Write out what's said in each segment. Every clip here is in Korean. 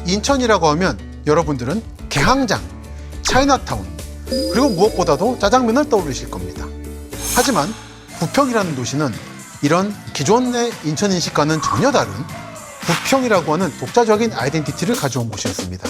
인천이라고 하면 여러분들은 개항장, 차이나타운, 그리고 무엇보다도 짜장면을 떠올리실 겁니다. 하지만 부평이라는 도시는 이런 기존의 인천 인식과는 전혀 다른 부평이라고 하는 독자적인 아이덴티티를 가져온 곳이었습니다.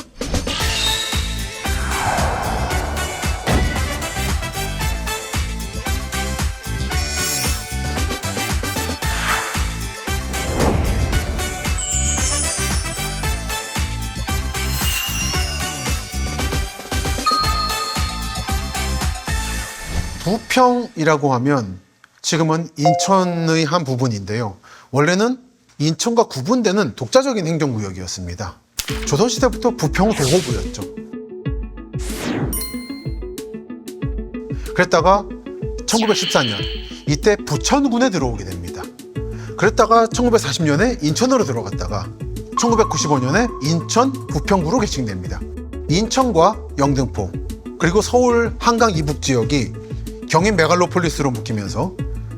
부평이라고 하면 지금은 인천의 한 부분인데요. 원래는 인천과 구분되는 독자적인 행정구역이었습니다. 조선시대부터 부평도호부였죠. 그랬다가 1914년 이때 부천군에 들어오게 됩니다. 그랬다가 1940년에 인천으로 들어갔다가 1995년에 인천 부평구로 개칭됩니다. 인천과 영등포 그리고 서울 한강 이북 지역이 경인 메갈로폴리스로 묶이면서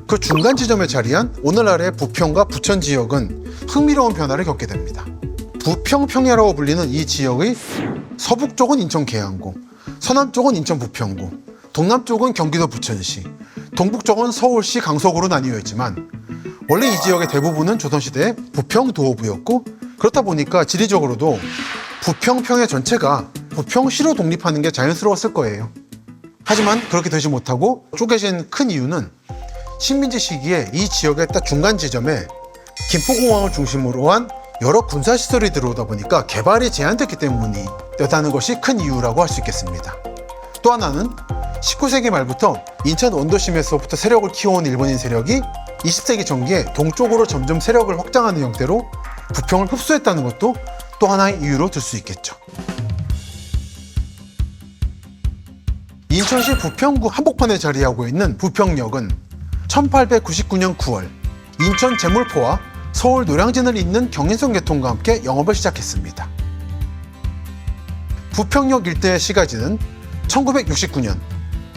그 중간 지점에 자리한 오늘날의 부평과 부천 지역은 흥미로운 변화를 겪게 됩니다. 부평평야라고 불리는 이 지역의 서북 쪽은 인천 계양구, 서남 쪽은 인천 부평구, 동남 쪽은 경기도 부천시, 동북 쪽은 서울시 강서구로 나뉘어 있지만 원래 이 지역의 대부분은 조선시대의 부평도호부였고 그렇다 보니까 지리적으로도 부평평야 전체가 부평시로 독립하는 게 자연스러웠을 거예요. 하지만 그렇게 되지 못하고 쪼개진 큰 이유는 식민지 시기에 이 지역의 딱 중간 지점에 김포공항을 중심으로 한 여러 군사시설이 들어오다 보니까 개발이 제한됐기 때문이었다는 것이 큰 이유라고 할 수 있겠습니다. 또 하나는 19세기 말부터 인천 원도심에서부터 세력을 키워온 일본인 세력이 20세기 전기에 동쪽으로 점점 세력을 확장하는 형태로 부평을 흡수했다는 것도 또 하나의 이유로 들 수 있겠죠. 인천시 부평구 한복판에 자리하고 있는 부평역은 1899년 9월 인천 제물포와 서울 노량진을 잇는 경인선 개통과 함께 영업을 시작했습니다. 부평역 일대의 시가지는 1969년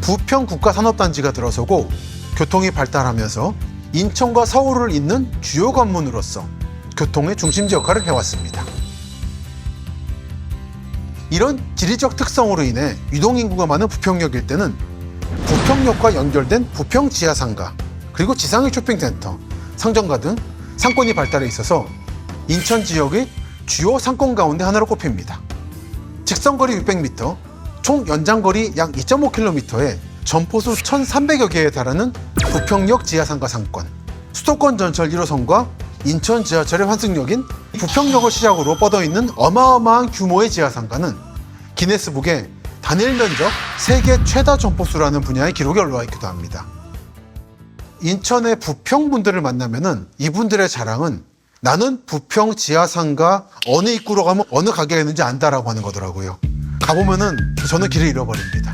부평 국가산업단지가 들어서고 교통이 발달하면서 인천과 서울을 잇는 주요 관문으로서 교통의 중심지 역할을 해왔습니다. 이런 지리적 특성으로 인해 유동인구가 많은 부평역 일대는 부평역과 연결된 부평 지하상가 그리고 지상의 쇼핑센터, 상점가 등 상권이 발달해 있어서 인천 지역의 주요 상권 가운데 하나로 꼽힙니다. 직선거리 600m, 총 연장거리 약 2.5km에 점포수 1,300여 개에 달하는 부평역 지하상가 상권, 수도권 전철 1호선과 인천 지하철의 환승역인 부평역을 시작으로 뻗어있는 어마어마한 규모의 지하상가는 기네스북에 단일 면적 세계 최다 점포수라는 분야의 기록이 올라와 있기도 합니다. 인천의 부평분들을 만나면은 이분들의 자랑은 나는 부평 지하상가 어느 입구로 가면 어느 가게가 있는지 안다라고 하는 거더라고요. 가보면은 저는 길을 잃어버립니다.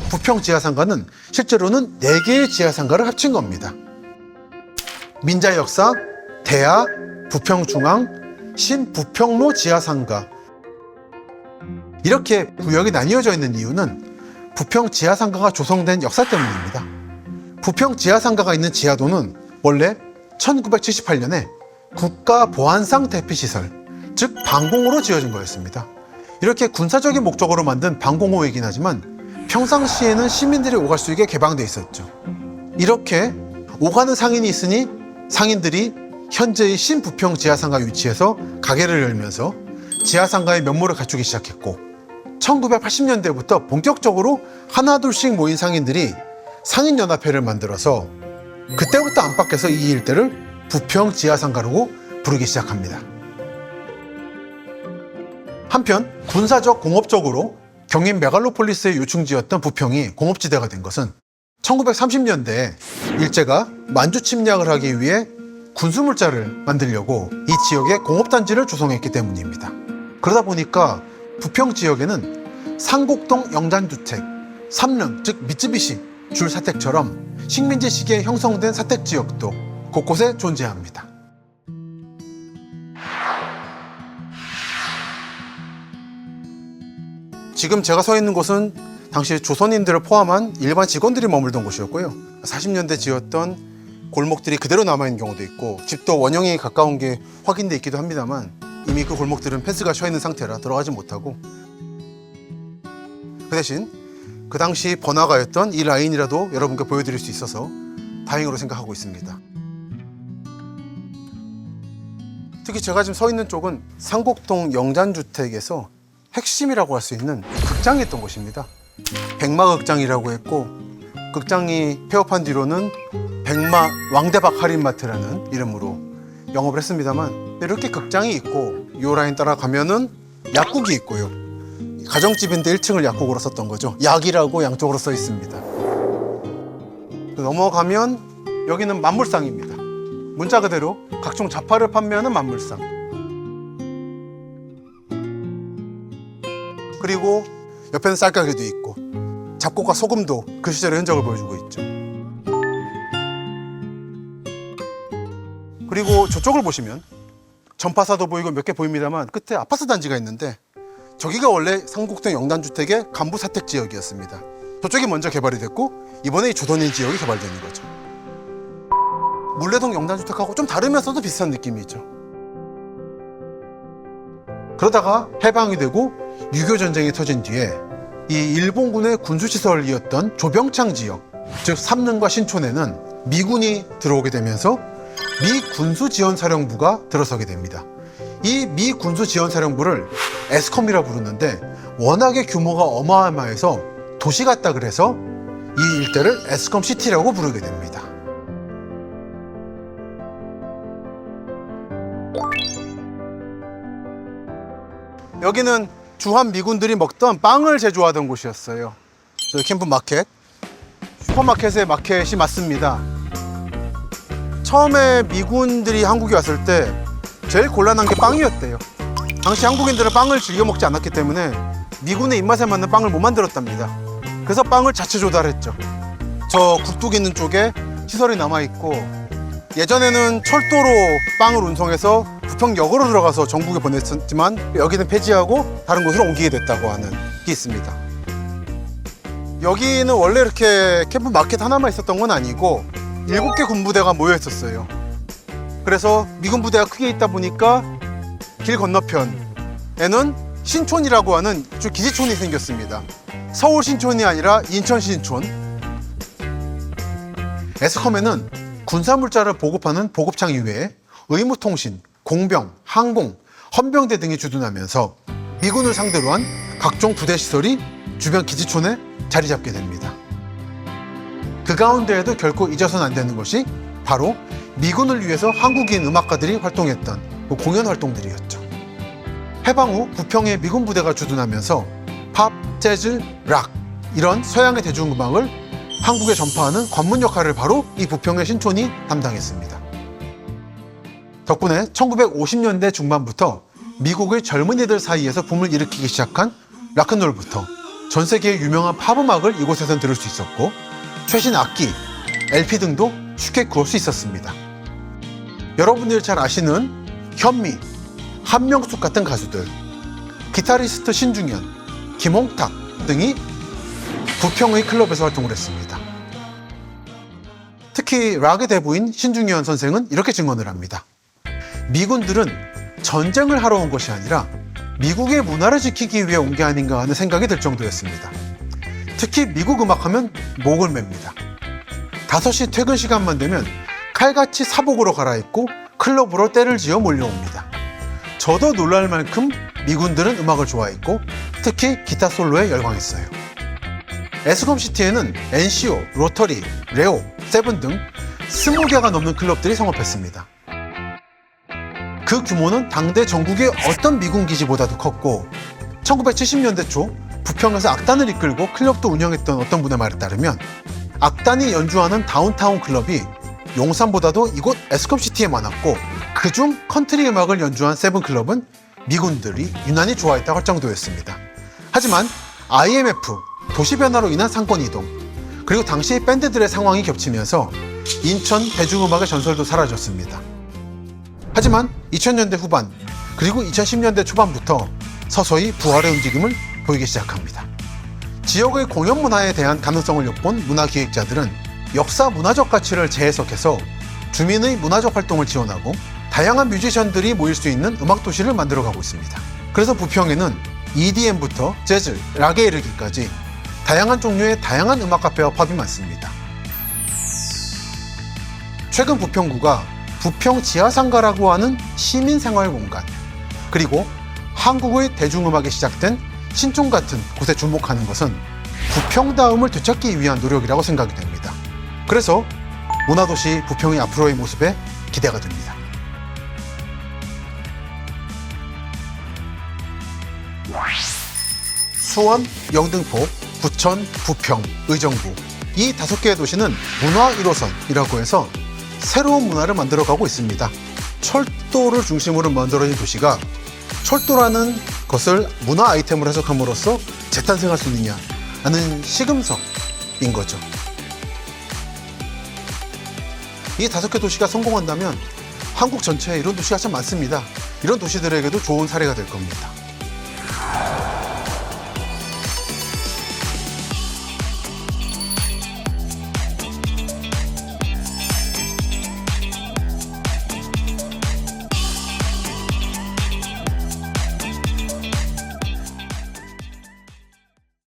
부평 지하상가는 실제로는 4개의 지하상가를 합친 겁니다. 민자역사, 대하, 부평중앙, 신부평로 지하상가 이렇게 구역이 나뉘어져 있는 이유는 부평 지하상가가 조성된 역사 때문입니다. 부평 지하상가가 있는 지하도는 원래 1978년에 국가보안상 대피시설, 즉 방공호로 지어진 거였습니다. 이렇게 군사적인 목적으로 만든 방공호이긴 하지만 평상시에는 시민들이 오갈 수 있게 개방돼 있었죠. 이렇게 오가는 상인이 있으니 상인들이 현재의 신부평 지하상가 위치에서 가게를 열면서 지하상가의 면모를 갖추기 시작했고 1980년대부터 본격적으로 하나둘씩 모인 상인들이 상인연합회를 만들어서 그때부터 안팎에서 이 일대를 부평 지하상가라고 부르기 시작합니다. 한편 군사적 공업적으로 경인 메갈로폴리스의 요충지였던 부평이 공업지대가 된 것은 1930년대에 일제가 만주 침략을 하기 위해 군수물자를 만들려고 이 지역에 공업단지를 조성했기 때문입니다. 그러다 보니까 부평 지역에는 상곡동 영장주택, 삼릉 즉 미쯔비시 줄사택처럼 식민지 시기에 형성된 사택지역도 곳곳에 존재합니다. 지금 제가 서 있는 곳은 당시 조선인들을 포함한 일반 직원들이 머물던 곳이었고요. 40년대 지었던 골목들이 그대로 남아있는 경우도 있고 집도 원형에 가까운 게 확인돼 있기도 합니다만 이미 그 골목들은 펜스가 쳐있는 상태라 들어가지 못하고 그 대신 그 당시 번화가였던 이 라인이라도 여러분께 보여드릴 수 있어서 다행으로 생각하고 있습니다. 특히 제가 지금 서 있는 쪽은 상곡동 영잔주택에서 핵심이라고 할 수 있는 극장이 있던 곳입니다. 백마극장이라고 했고 극장이 폐업한 뒤로는 백마 왕대박 할인마트라는 이름으로 영업을 했습니다만 이렇게 극장이 있고 이 라인 따라가면은 약국이 있고요. 가정집인데 1층을 약국으로 썼던 거죠. 약이라고 양쪽으로 써 있습니다. 넘어가면 여기는 만물상입니다. 문자 그대로 각종 잡화를 판매하는 만물상. 그리고 옆에는 쌀가게도 있고 잡곡과 소금도 그 시절의 흔적을 보여주고 있죠. 그리고 저쪽을 보시면 전파사도 보이고 몇 개 보입니다만 끝에 아파트 단지가 있는데 저기가 원래 상곡동 영단주택의 간부 사택 지역이었습니다. 저쪽이 먼저 개발이 됐고 이번에 이 조선인 지역이 개발되는 거죠. 물레동 영단주택하고 좀 다르면서도 비슷한 느낌이 있죠. 그러다가 해방이 되고 6.25 전쟁이 터진 뒤에 이 일본군의 군수시설이었던 조병창 지역, 즉 삼릉과 신촌에는 미군이 들어오게 되면서 미 군수지원사령부가 들어서게 됩니다. 이 미 군수지원사령부를 에스컴이라 부르는데 워낙에 규모가 어마어마해서 도시 같다 그래서 이 일대를 에스컴 시티라고 부르게 됩니다. 여기는 주한 미군들이 먹던 빵을 제조하던 곳이었어요. 저희 캠프 마켓, 슈퍼마켓의 마켓이 맞습니다. 처음에 미군들이 한국에 왔을 때 제일 곤란한 게 빵이었대요. 당시 한국인들은 빵을 즐겨 먹지 않았기 때문에 미군의 입맛에 맞는 빵을 못 만들었답니다. 그래서 빵을 자체 조달했죠. 저 굴뚝 있는 쪽에 시설이 남아있고 예전에는 철도로 빵을 운송해서 부평역으로 들어가서 전국에 보냈지만 여기는 폐지하고 다른 곳으로 옮기게 됐다고 하는 게 있습니다. 여기는 원래 이렇게 캠프 마켓 하나만 있었던 건 아니고 7개 군부대가 모여 있었어요. 그래서 미군 부대가 크게 있다 보니까 길 건너편에는 신촌이라고 하는 기지촌이 생겼습니다. 서울 신촌이 아니라 인천 신촌. 에스컴에는 군사물자를 보급하는 보급창 이외에 의무통신, 공병, 항공, 헌병대 등이 주둔하면서 미군을 상대로 한 각종 부대 시설이 주변 기지촌에 자리 잡게 됩니다. 그 가운데에도 결코 잊어서는 안 되는 것이 바로 미군을 위해서 한국인 음악가들이 활동했던 공연 활동들이었죠. 해방 후 부평에 미군 부대가 주둔하면서 팝, 재즈, 락 이런 서양의 대중음악을 한국에 전파하는 관문 역할을 바로 이 부평의 신촌이 담당했습니다. 덕분에 1950년대 중반부터 미국의 젊은이들 사이에서 붐을 일으키기 시작한 락앤롤부터 전 세계의 유명한 팝음악을 이곳에선 들을 수 있었고 최신 악기, LP 등도 쉽게 구할 수 있었습니다. 여러분들이 잘 아시는 현미, 한명숙 같은 가수들, 기타리스트 신중현, 김홍탁 등이 부평의 클럽에서 활동을 했습니다. 특히 락의 대부인 신중현 선생은 이렇게 증언을 합니다. 미군들은 전쟁을 하러 온 것이 아니라 미국의 문화를 지키기 위해 온 게 아닌가 하는 생각이 들 정도였습니다. 특히 미국 음악하면 목을 맵니다. 5시 퇴근 시간만 되면 칼같이 사복으로 갈아입고 클럽으로 때를 지어 몰려옵니다. 저도 놀랄 만큼 미군들은 음악을 좋아했고 특히 기타 솔로에 열광했어요. 에스컴시티에는 NCO, 로터리, 레오, 세븐 등 20개가 넘는 클럽들이 성업했습니다. 그 규모는 당대 전국의 어떤 미군 기지보다도 컸고 1970년대 초 부평에서 악단을 이끌고 클럽도 운영했던 어떤 분의 말에 따르면 악단이 연주하는 다운타운 클럽이 용산보다도 이곳 에스컴시티에 많았고 그중 컨트리 음악을 연주한 세븐클럽은 미군들이 유난히 좋아했다고 할 정도였습니다. 하지만 IMF, 도시변화로 인한 상권이동, 그리고 당시 밴드들의 상황이 겹치면서 인천 대중음악의 전설도 사라졌습니다. 하지만 2000년대 후반 그리고 2010년대 초반부터 서서히 부활의 움직임을 보이기 시작합니다. 지역의 공연 문화에 대한 가능성을 엿본 문화기획자들은 역사 문화적 가치를 재해석해서 주민의 문화적 활동을 지원하고 다양한 뮤지션들이 모일 수 있는 음악 도시를 만들어가고 있습니다. 그래서 부평에는 EDM부터 재즈, 락에 이르기까지 다양한 종류의 다양한 음악 카페와 펍이 많습니다. 최근 부평구가 부평 지하상가라고 하는 시민생활 공간, 그리고 한국의 대중음악이 시작된 신촌 같은 곳에 주목하는 것은 부평다움을 되찾기 위한 노력이라고 생각이 됩니다. 그래서 문화도시 부평의 앞으로의 모습에 기대가 됩니다. 수원, 영등포, 부천, 부평, 의정부 이 5개의 도시는 문화 1호선이라고 해서 새로운 문화를 만들어가고 있습니다. 철도를 중심으로 만들어진 도시가 철도라는 것을 문화 아이템으로 해석함으로써 재탄생할 수 있느냐 하는 시금석인 거죠. 이 5개 도시가 성공한다면 한국 전체에 이런 도시가 참 많습니다. 이런 도시들에게도 좋은 사례가 될 겁니다.